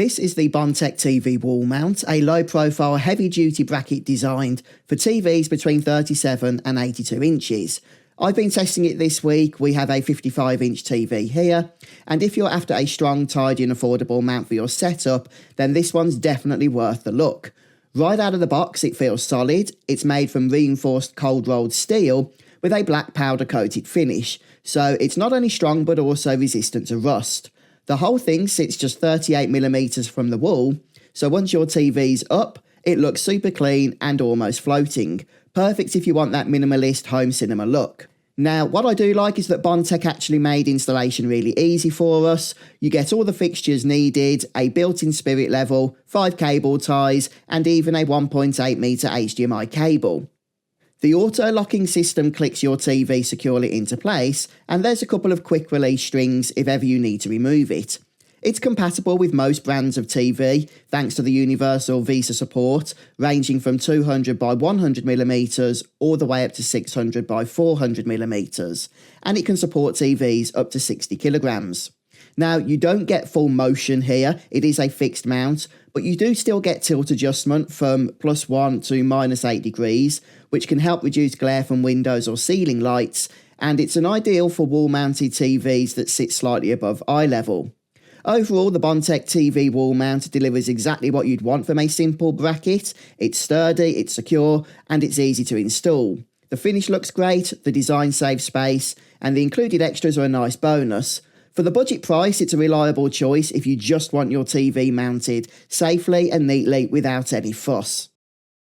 This is the Bontec TV wall mount, a low-profile, heavy-duty bracket designed for TVs between 37 and 82 inches. I've been testing it this week. We have a 55-inch TV here, and if you're after a strong, tidy and affordable mount for your setup, then this one's definitely worth the look. Right out of the box, it feels solid. It's made from reinforced cold-rolled steel with a black powder-coated finish, so it's not only strong but also resistant to rust. The whole thing sits just 38mm from the wall, so once your TV's up, it looks super clean and almost floating. Perfect if you want that minimalist home cinema look. Now, what I do like is that Bontec actually made installation really easy for us. You get all the fixtures needed, a built-in spirit level, 5 cable ties, and even a 1.8 metre HDMI cable. The auto-locking system clicks your TV securely into place, and there's a couple of quick release strings if ever you need to remove it. It's compatible with most brands of TV, thanks to the universal VESA support, ranging from 200 by 100mm all the way up to 600 by 400mm, and it can support TVs up to 60 kilograms. Now, you don't get full motion here, it is a fixed mount, but you do still get tilt adjustment from +1 to -8 degrees, which can help reduce glare from windows or ceiling lights, and it's an ideal for wall-mounted TVs that sit slightly above eye level. Overall, the Bontec TV wall mount delivers exactly what you'd want from a simple bracket. It's sturdy, it's secure, and it's easy to install. The finish looks great, the design saves space, and the included extras are a nice bonus. For the budget price, it's a reliable choice if you just want your TV mounted safely and neatly without any fuss.